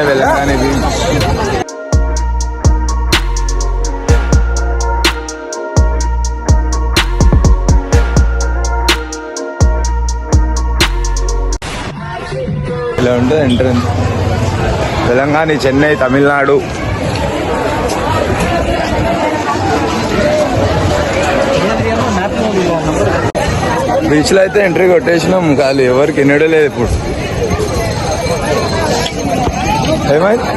వెళ్ళగానే బీచ్ ఇలా ఉంటుంది ఎంట్రన్స్. తెలంగాణ, చెన్నై, తమిళనాడు. బీచ్ లో అయితే ఎంట్రీ కొట్టేసినాం, ఖాళీ ఎవరికి ఎన్నడూ లేదు ఇప్పుడు. ఏమైంది?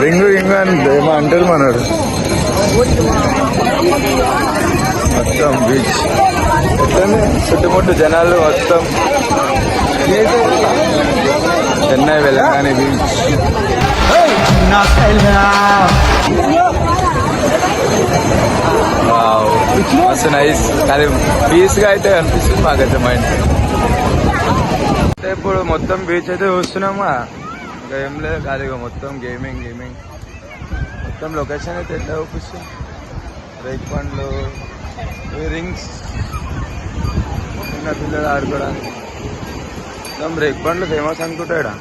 రింగు రింగు అని ఏమో అంటారు మనడు. మొత్తం బీచ్ చుట్టుముట్టు జనాలు మొత్తం. చెన్నై వెళ్ళగానే బీచ్. మస్తు నైస్, కానీ పీస్ గా అయితే అనిపిస్తుంది మాకైతే మైండ్. ఇప్పుడు మొత్తం బీచ్ అయితే చూస్తున్నామా, ఇంకా ఏం లేదు, ఖాళీగా మొత్తం గేమింగ్. మొత్తం లొకేషన్ అయితే ఎట్లా చూపిస్తుంది. రేక్ పండ్లు, రింగ్స్, చిన్న పిల్లలు ఆడుకోవడానికి. మొత్తం రేక్ పండ్లు ఫేమస్ అనుకుంటాడా.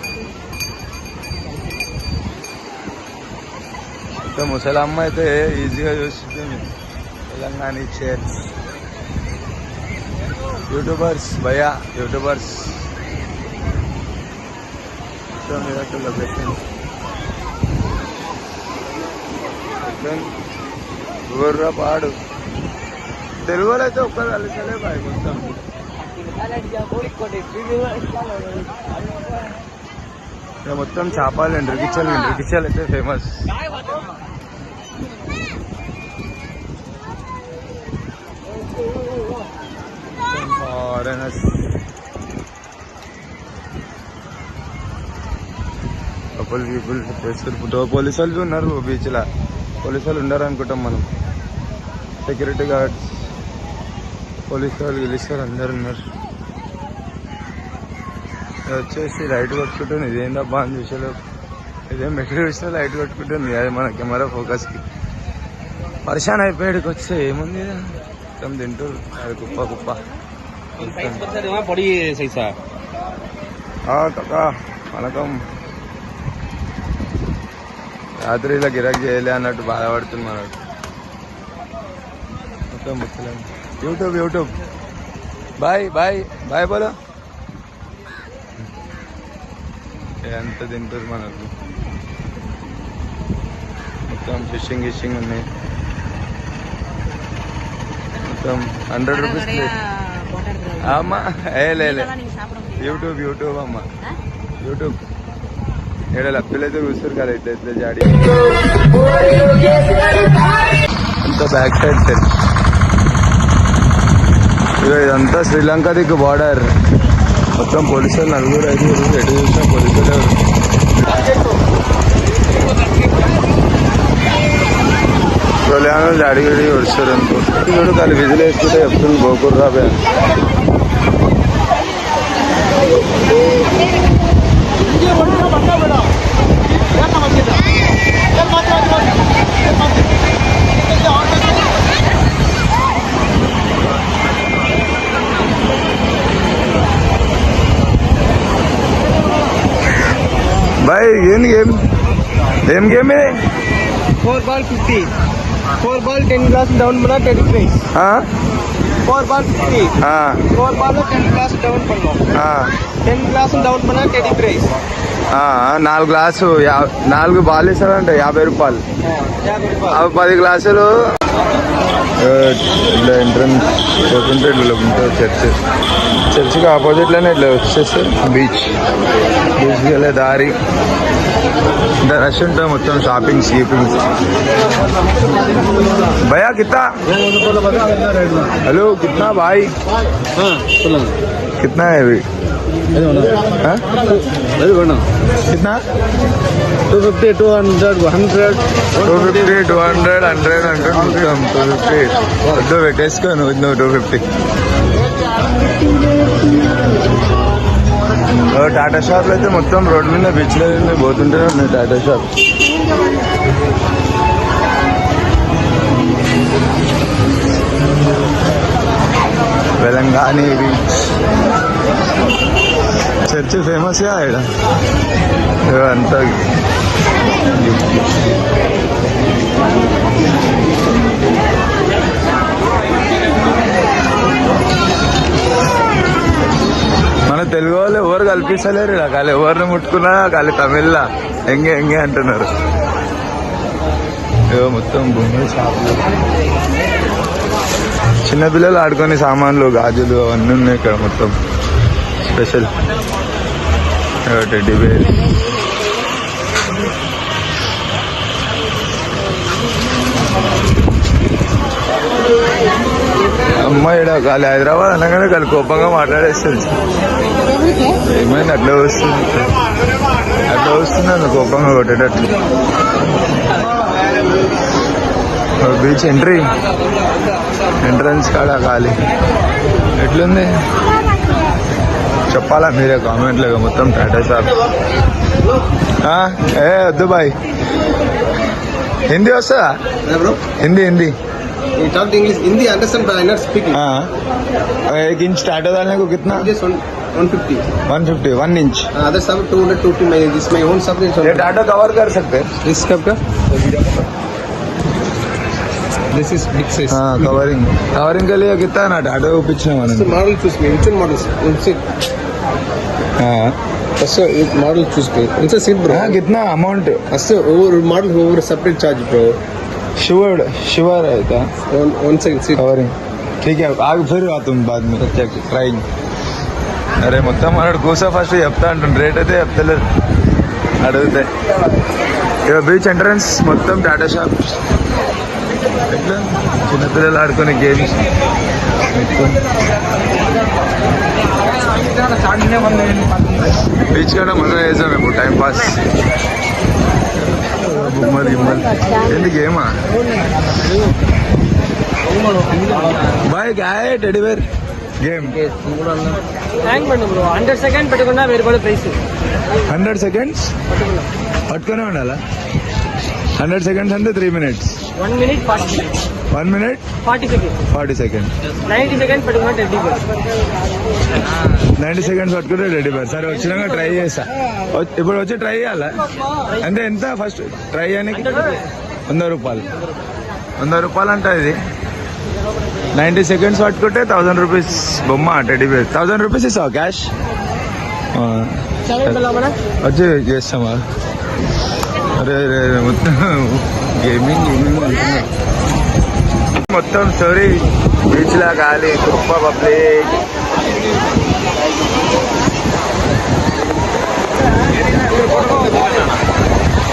మొత్తం ముసలమ్మ అయితే ఈజీగా చూస్తుంది. తెలంగాణ చైర్స్, యూట్యూబర్స్ భయ్యా, యూట్యూబర్స్. లొకేషన్ గోర్రా పాడు. తెలుగులో అయితే ఒక్కరు కలిసలే బాయ్ మొత్తం. మొత్తం చేపలు రికిచల్ అయితే ఫేమస్. ఫారెనర్స్, కపుల్ పీపుల్ చేస్తారు. పోలీసు వాళ్ళు ఉన్నారు బీచ్ లా. పోలీసు వాళ్ళు ఉండరు అనుకుంటాం మనం. సెక్యూరిటీ గార్డ్స్, పోలీసు వాళ్ళు గెలుస్తారు, అందరు ఉన్నారు. వచ్చేసి లైట్ కొట్టుకుంటుంది. ఇదేందబ్బా అని చూసేలో, ఇదేం మెటీరియల్ ఇస్తే లైట్ కొట్టుకుంటుంది. అది మన కెమెరా ఫోకస్ కి. పరిశాన్ అయిపోయాడికి వస్తే ఏముంది, మొత్తం తింటూ అది కుప్ప. వనకం. రాత్రి ఇలా గిరాక్ చేయలే అన్నట్టు బాధపడుతుంది మనకు. మొత్తం ముచ్చలేదు. యూట్యూబ్ బాయ్ బోలో. ఎంత తింటారు మనకు. మొత్తం ఫిషింగ్ ఉన్నాయి. మొత్తం 100 రూపీస్ అమ్మా. లే యూట్యూబ్ అమ్మా, యూట్యూబ్. ఏడ లప్పిలైతే కూర్చోరు కదా, ఇట్లా జాడి అంతా బ్యాక్ సైడ్ సెట్. ఇదంతా శ్రీలంక దిక్కు బార్డర్. మొత్తం పోలీసులు 4-5 ఎటు చూసినా పోలీసులు. జాడి గడి వస్తారు అనుకో. చూడు కానీ విజిల్ వేసుకుంటే చెప్తుంది గోకూర్ రాబే. भाई ఏం గేమ్ ఇది? 4 ball 50. 4 ball 10 glass down बना 30 price. 4 ball 50. 4 ball 10 glass down पड़ना. 10 glass down बना 30 price. 4 గ్లాసు 4 బాల్ ఇస్తారంటే 50 రూపాయలు. అవి 10 గ్లాసులు. ఇట్లా ఎంట్రన్స్ పోతుంటే ఇట్లా ఉంటుంది చర్చికి ఆపోజిట్లోనే ఇట్లా వచ్చేస్తే బీచ్కి వెళ్ళే దారి. ఇంత రష్ ఉంటుంది మొత్తం. షాపింగ్ భయ్యా కిतना? हेलो कितना भाई? कितना है अभी? कितना? 250, 200, 100. 250, 200, 100 మొత్తం 250. వద్దు పెట్టేసుకోను, నువ్వు 250. టాటా షాప్లు అయితే మొత్తం రోడ్డు మీద బీచ్లో పోతుంటేనే ఉన్నాయి Tata shop. Velankanni beach. Church famous ఇక్కడ అంతా. మన తెలుగు వాళ్ళు ఎవరు కల్పిస్తలేరు ఇలా. కాలి ఎవరిని ముట్టుకున్నా కాలి తమిళ్లా ఎంగే ఎంగే అంటున్నారు. ఏవో మొత్తం భూమి షాపులు, చిన్నపిల్లలు ఆడుకునే సామాన్లు, గాజులు అవన్నీ ఉన్నాయి ఇక్కడ మొత్తం. Special teddy bear. అమ్మాయిడ కాలి హైదరాబాద్ అనగానే కాలి కోపంగా మాట్లాడేస్తుంది. ఏమైంది అట్లా వస్తుంది, అట్లా వస్తుంది కోపంగా కొట్టేటట్లు. బీచ్ ఎంట్రన్స్ కాడ ఖాళీ. ఎట్లుంది చెప్పాలా మీరే కామెంట్లో. మొత్తం టాటా షాప్. ఏ వద్దు బాయ్, హిందీ వస్తుందా? Hindi Hindi talk English. Hindi understand, but I not speaking. एक इंच टाटा डालने को कितना? Just 150. 150 1 inch. Other sub 200, 250. This my own sub. ये टाटा कवर कर सकते हैं This कब का? This is big size. हाँ कवरिंग. कवरिंग के लिए कितना ना टाटा को पीछे So माने. model choose me. Which one models? हाँ So model choose me. It's a seat bro. हाँ कितना amount? So over model over separate charge bro. शिवर है क्या One second seat. कवरिंग? ठीक है आगे फिर आ तुम बाद में ट्राइंग. అరే మొత్తం మనడు కూసా ఫస్ట్ చెప్తా అంటుండు. రేట్ అయితే చెప్తలేదు, అడిగితే. ఇక బీచ్ ఎంట్రన్స్ మొత్తం టాటా షాప్. ఎట్లా చిన్నపిల్లలు ఆడుకునే గేమ్స్ బీచ్ కూడా మజా చేసాం ఇప్పుడు టైం పాస్. బొమ్మలు గిమ్మలు ఏంది గేమా? బాయ్ గాయ టెడ్డీ బేర్ గేమ్. Hang பண்ணு bro. 100 second పెట్టుకున్నా వేరే కూడా ప్రైస్. 100 seconds పట్టుకునే ఉండాలా? 100 seconds అంటే 3 minutes. 1 minute 40 seconds. 1 minute 40 seconds. 40 seconds. 90 seconds పెట్టుకున్నా టెడ్డీ బేర్. 90 seconds పట్టుకుంటే రెడీ బేర్. సరే వచ్చినాక ట్రై చేస్తా. ఇప్పుడు వచ్చి ట్రై చేయాలా? అంటే ఎంత ఫస్ట్ ట్రై చేయడానికి? 100 రూపాయలు. 100 రూపాయలు అంటే ఇది 90 seconds పట్టుకుంటే 1000 రూపీస్ బొమ్మ టెడ్డీ బేర్. 1000 రూపీస్ ఇస్తావా క్యాష్? వచ్చి చేస్తామా? అరే మొత్తం గేమింగ్ మొత్తం స్టోరీ బీచ్ లా గాలి కుప్ప పబ్లిక్.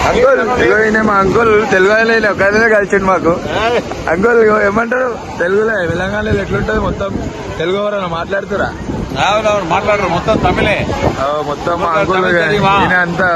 అంకుల్ ఇగో ఈయన మా అంకుల్ తెలుగు ఆయన ఒకనే కలిసిండు మాకు. అంకుల్ ఇగో ఏమంటారు తెలుగులో తెలంగాణలో ఎట్లుంటది మొత్తం తెలుగు ఎవరైనా మాట్లాడుతురా? మాట్లాడరు మొత్తం తమిళే. మొత్తం మా అంకుల్ ఈయన అంతా